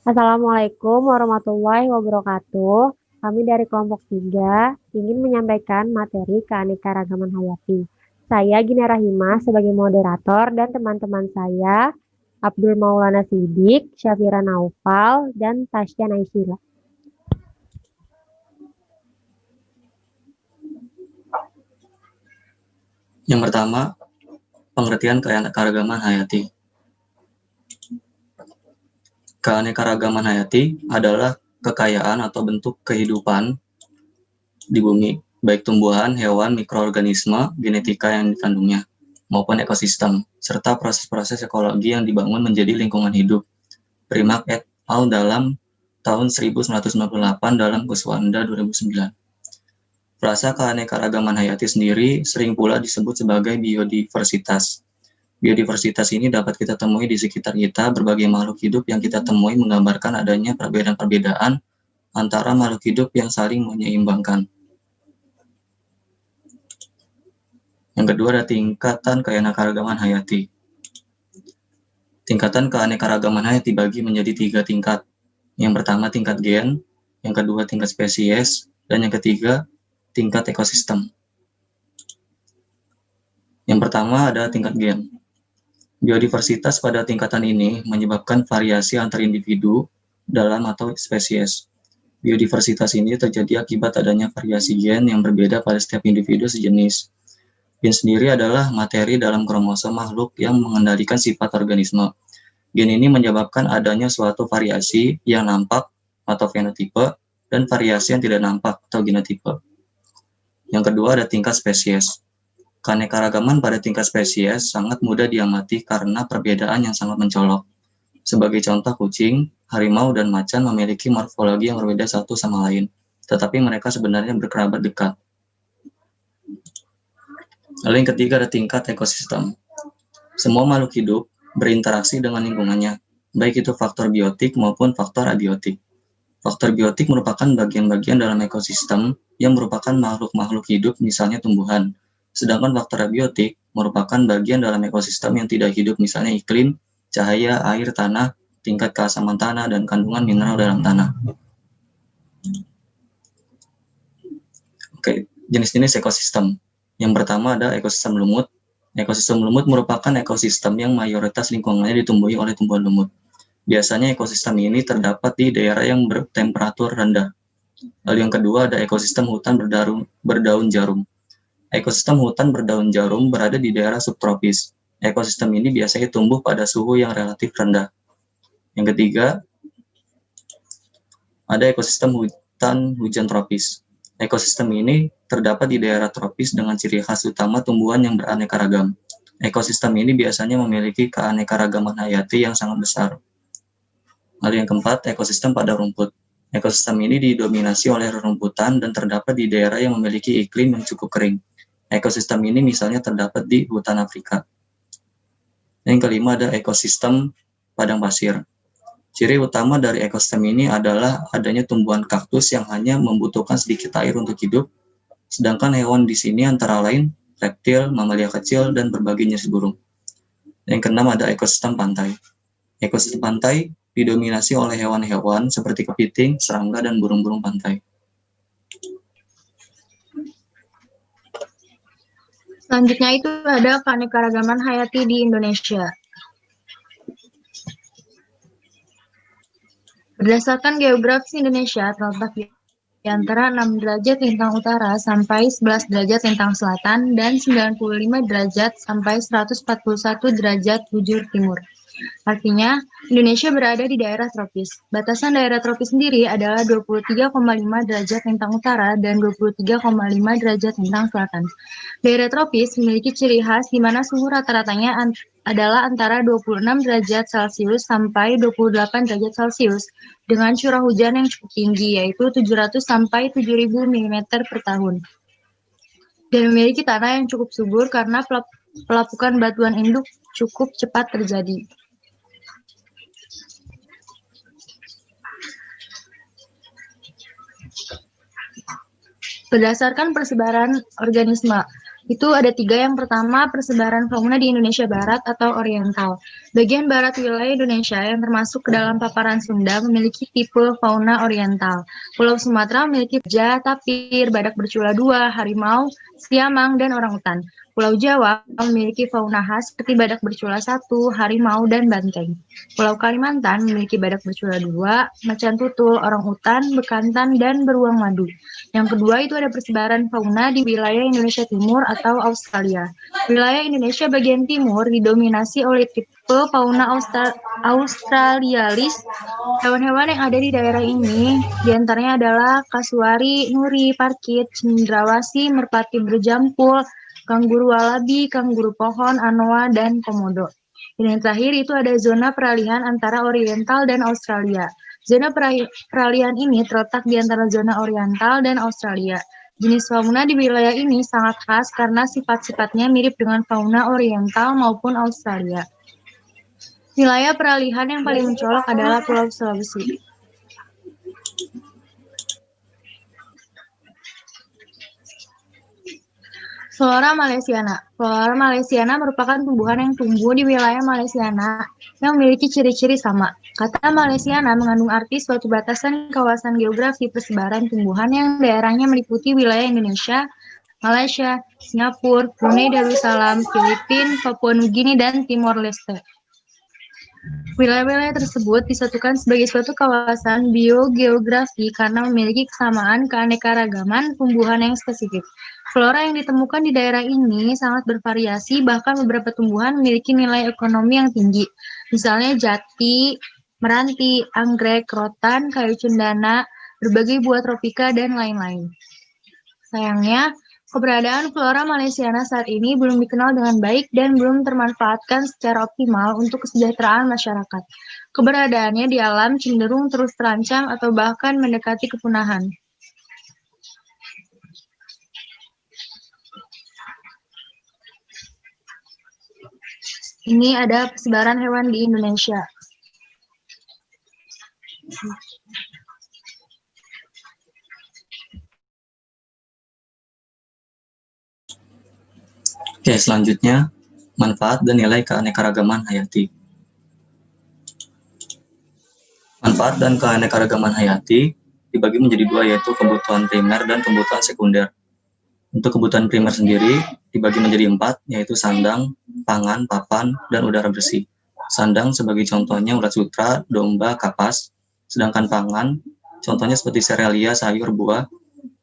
Assalamualaikum warahmatullahi wabarakatuh. Kami dari kelompok 3 ingin menyampaikan materi keanekaragaman hayati. Saya Gina Rahima sebagai moderator dan teman-teman saya Abdul Maulana Sidik, Syafira Naufal, dan Tasya Naisila. Yang pertama, pengertian keanekaragaman hayati. Keanekaragaman hayati adalah kekayaan atau bentuk kehidupan di bumi, baik tumbuhan, hewan, mikroorganisme, genetika yang dikandungnya, maupun ekosistem, serta proses-proses ekologi yang dibangun menjadi lingkungan hidup. Primak et al. Dalam tahun 1998 dalam Kuswanda 2009. Frasa keanekaragaman hayati sendiri sering pula disebut sebagai biodiversitas. Biodiversitas ini dapat kita temui di sekitar kita. Berbagai makhluk hidup yang kita temui menggambarkan adanya perbedaan-perbedaan antara makhluk hidup yang saling menyeimbangkan. Yang kedua ada tingkatan keanekaragaman hayati. Tingkatan keanekaragaman hayati dibagi menjadi 3 tingkat. Yang pertama tingkat gen, yang kedua tingkat spesies, dan yang ketiga tingkat ekosistem. Yang pertama ada tingkat gen. Biodiversitas pada tingkatan ini menyebabkan variasi antar individu dalam atau spesies. Biodiversitas ini terjadi akibat adanya variasi gen yang berbeda pada setiap individu sejenis. Gen sendiri adalah materi dalam kromosom makhluk yang mengendalikan sifat organisme. Gen ini menyebabkan adanya suatu variasi yang nampak atau fenotipe dan variasi yang tidak nampak atau genotipe. Yang kedua ada tingkat spesies. Keanekaragaman pada tingkat spesies sangat mudah diamati karena perbedaan yang sangat mencolok. Sebagai contoh, kucing, harimau, dan macan memiliki morfologi yang berbeda satu sama lain, tetapi mereka sebenarnya berkerabat dekat. Lalu yang ketiga ada tingkat ekosistem. Semua makhluk hidup berinteraksi dengan lingkungannya, baik itu faktor biotik maupun faktor abiotik. Faktor biotik merupakan bagian-bagian dalam ekosistem yang merupakan makhluk-makhluk hidup, misalnya tumbuhan. Sedangkan faktor abiotik merupakan bagian dalam ekosistem yang tidak hidup, misalnya iklim, cahaya, air, tanah, tingkat keasaman tanah, dan kandungan mineral dalam tanah. Oke, jenis-jenis ekosistem. Yang pertama ada ekosistem lumut. Ekosistem lumut merupakan ekosistem yang mayoritas lingkungannya ditumbuhi oleh tumbuhan lumut. Biasanya ekosistem ini terdapat di daerah yang bertemperatur rendah. Lalu yang kedua ada ekosistem hutan berdaun jarum. Ekosistem hutan berdaun jarum berada di daerah subtropis. Ekosistem ini biasanya tumbuh pada suhu yang relatif rendah. Yang ketiga, ada ekosistem hutan hujan tropis. Ekosistem ini terdapat di daerah tropis dengan ciri khas utama tumbuhan yang beraneka ragam. Ekosistem ini biasanya memiliki keanekaragaman hayati yang sangat besar. Lalu yang keempat, ekosistem pada rumput. Ekosistem ini didominasi oleh rerumputan dan terdapat di daerah yang memiliki iklim yang cukup kering. Ekosistem ini misalnya terdapat di hutan Afrika. Yang kelima ada ekosistem padang pasir. Ciri utama dari ekosistem ini adalah adanya tumbuhan kaktus yang hanya membutuhkan sedikit air untuk hidup, sedangkan hewan di sini antara lain reptil, mamalia kecil, dan berbagai jenis burung. Yang keenam ada ekosistem pantai. Ekosistem pantai didominasi oleh hewan-hewan seperti kepiting, serangga, dan burung-burung pantai. Selanjutnya itu ada keanekaragaman hayati di Indonesia. Berdasarkan geografis Indonesia terletak di antara 6 derajat lintang utara sampai 11 derajat lintang selatan dan 95 derajat sampai 141 derajat bujur timur. Artinya, Indonesia berada di daerah tropis. Batasan daerah tropis sendiri adalah 23,5 derajat lintang utara dan 23,5 derajat lintang selatan. Daerah tropis memiliki ciri khas di mana suhu rata-ratanya adalah antara 26 derajat Celcius sampai 28 derajat Celcius dengan curah hujan yang cukup tinggi, yaitu 700 sampai 7.000 mm per tahun. Dan memiliki tanah yang cukup subur karena pelapukan batuan induk cukup cepat terjadi. Berdasarkan persebaran organisme, itu ada 3. Yang pertama, persebaran fauna di Indonesia Barat atau Oriental. Bagian barat wilayah Indonesia yang termasuk ke dalam paparan Sunda memiliki tipe fauna oriental. Pulau Sumatera memiliki gajah, tapir, badak bercula dua, harimau, siamang, dan orangutan. Pulau Jawa memiliki fauna khas seperti badak bercula satu, harimau, dan banteng. Pulau Kalimantan memiliki badak bercula dua, macan tutul, orangutan, bekantan, dan beruang madu. Yang kedua itu ada persebaran fauna di wilayah Indonesia Timur atau Australia. Wilayah Indonesia bagian timur didominasi oleh tipe fauna australialis. Hewan-hewan yang ada di daerah ini diantaranya adalah kasuari, nuri, parkit, cendrawasih, merpati berjampul, kanguru walabi, kanguru pohon, anoa, dan komodo. Dan yang terakhir itu ada zona peralihan antara Oriental dan Australia. Zona peralihan ini terletak di antara zona Oriental dan Australia. Jenis fauna di wilayah ini sangat khas karena sifat-sifatnya mirip dengan fauna Oriental maupun Australia. Wilayah peralihan yang paling mencolok adalah Pulau Sulawesi. Flora Malaysiana. Flora Malaysiana merupakan tumbuhan yang tumbuh di wilayah Malaysiana yang memiliki ciri-ciri sama. Kata Malaysiana mengandung arti suatu batasan kawasan geografi persebaran tumbuhan yang daerahnya meliputi wilayah Indonesia, Malaysia, Singapura, Brunei Darussalam, Filipina, Papua Nugini, dan Timor Leste. Wilayah-wilayah tersebut disatukan sebagai suatu kawasan biogeografi karena memiliki kesamaan keanekaragaman tumbuhan yang spesifik. Flora yang ditemukan di daerah ini sangat bervariasi, bahkan beberapa tumbuhan memiliki nilai ekonomi yang tinggi. Misalnya jati, meranti, anggrek, rotan, kayu cendana, berbagai buah tropika, dan lain-lain. Sayangnya, keberadaan Flora Malaysiana saat ini belum dikenal dengan baik dan belum termanfaatkan secara optimal untuk kesejahteraan masyarakat. Keberadaannya di alam cenderung terus terancam atau bahkan mendekati kepunahan. Ini ada persebaran hewan di Indonesia. Oke, selanjutnya manfaat dan nilai keanekaragaman hayati. Manfaat dan keanekaragaman hayati dibagi menjadi dua, yaitu kebutuhan primer dan kebutuhan sekunder. Untuk kebutuhan primer sendiri dibagi menjadi 4, yaitu sandang, pangan, papan, dan udara bersih. Sandang sebagai contohnya ulat sutra, domba, kapas. Sedangkan pangan contohnya seperti serealia, sayur, buah.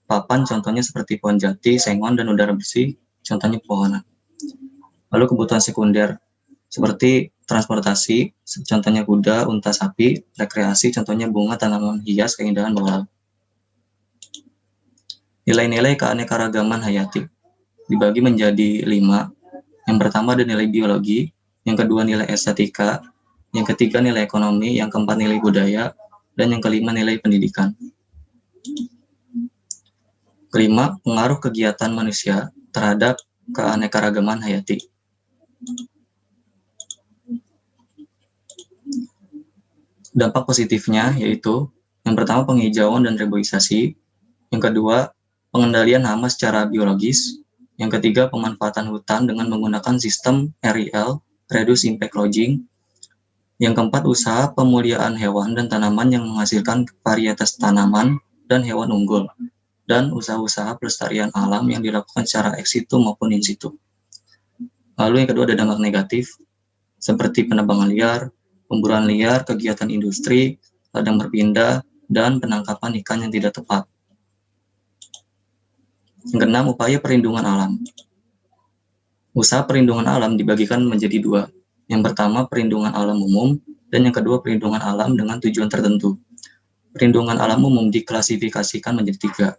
Papan contohnya seperti pohon jati, sengon, dan udara bersih contohnya pepohonan. Lalu kebutuhan sekunder seperti transportasi, contohnya kuda, unta, sapi. Rekreasi contohnya bunga, tanaman hias, keindahan bawah laut. Nilai-nilai keanekaragaman hayati dibagi menjadi 5. Yang pertama ada nilai biologi, yang kedua nilai estetika, yang ketiga nilai ekonomi, yang keempat nilai budaya, dan yang kelima nilai pendidikan. Kelima, pengaruh kegiatan manusia terhadap keanekaragaman hayati. Dampak positifnya yaitu yang pertama penghijauan dan reboisasi, yang kedua pengendalian hama secara biologis, yang ketiga pemanfaatan hutan dengan menggunakan sistem REL, Reduce Impact Logging, yang keempat usaha pemuliaan hewan dan tanaman yang menghasilkan varietas tanaman dan hewan unggul, dan usaha-usaha pelestarian alam yang dilakukan secara ex situ maupun in situ. Lalu yang kedua ada dampak negatif, seperti penebangan liar, pemburuan liar, kegiatan industri, ladang berpindah, dan penangkapan ikan yang tidak tepat. Yang keenam, upaya perlindungan alam. Usaha perlindungan alam dibagikan menjadi 2. Yang pertama, perlindungan alam umum, dan yang kedua, perlindungan alam dengan tujuan tertentu. Perlindungan alam umum diklasifikasikan menjadi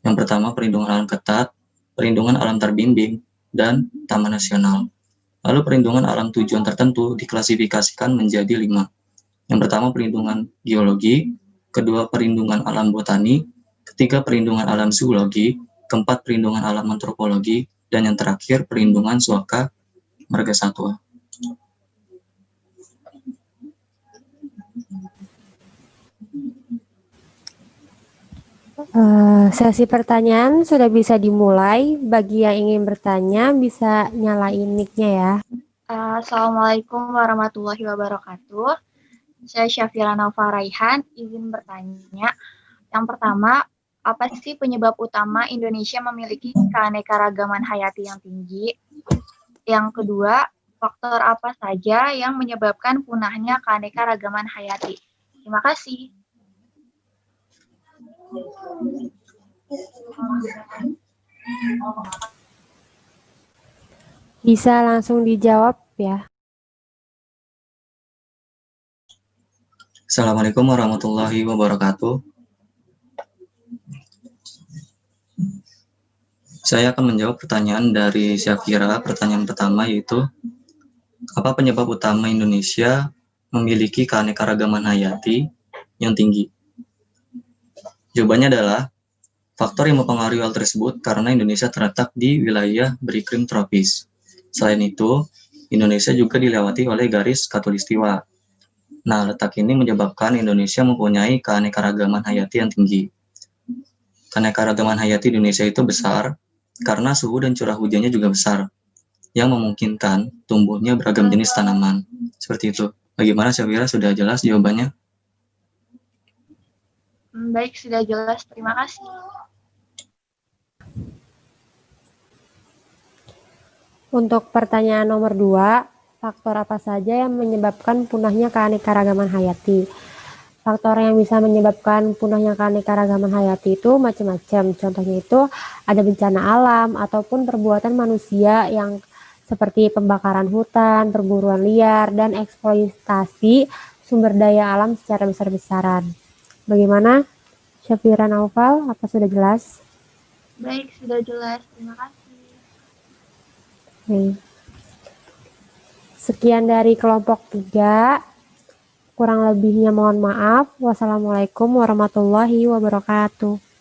3. Yang pertama, perlindungan alam ketat, perlindungan alam terbimbing, dan taman nasional. Lalu perlindungan alam tujuan tertentu diklasifikasikan menjadi 5. Yang pertama, perlindungan geologi, kedua, perlindungan alam botani, ketiga, perlindungan alam zoologi, keempat, perlindungan alam antropologi, dan yang terakhir, perlindungan suaka marga satwa. Sesi pertanyaan sudah bisa dimulai. Bagi yang ingin bertanya bisa nyalain mic-nya ya. Assalamualaikum warahmatullahi wabarakatuh. Saya Syafira Nova Raihan, izin bertanya. Yang pertama, apa sih penyebab utama Indonesia memiliki keanekaragaman hayati yang tinggi? Yang kedua, faktor apa saja yang menyebabkan punahnya keanekaragaman hayati? Terima kasih. Bisa langsung dijawab ya. Assalamualaikum warahmatullahi wabarakatuh. Saya akan menjawab pertanyaan dari Syafira. Pertanyaan pertama yaitu, apa penyebab utama Indonesia memiliki keanekaragaman hayati yang tinggi? Jawabannya adalah, faktor yang mempengaruhi hal tersebut karena Indonesia terletak di wilayah beriklim tropis. Selain itu, Indonesia juga dilewati oleh garis khatulistiwa. Nah, letak ini menyebabkan Indonesia mempunyai keanekaragaman hayati yang tinggi. Keanekaragaman hayati Indonesia itu besar karena suhu dan curah hujannya juga besar, yang memungkinkan tumbuhnya beragam jenis tanaman. Seperti itu. Bagaimana, Syafira? Sudah jelas jawabannya? Baik, sudah jelas. Terima kasih. Untuk pertanyaan nomor 2, faktor apa saja yang menyebabkan punahnya keanekaragaman hayati? Faktor yang bisa menyebabkan punahnya keanekaragaman hayati itu macam-macam. Contohnya itu ada bencana alam ataupun perbuatan manusia yang seperti pembakaran hutan, perburuan liar, dan eksploitasi sumber daya alam secara besar-besaran. Bagaimana, Syafira Naufal? Apa sudah jelas? Baik, sudah jelas. Terima kasih. Oke. Sekian dari kelompok 3. Kurang lebihnya mohon maaf. Wassalamualaikum warahmatullahi wabarakatuh.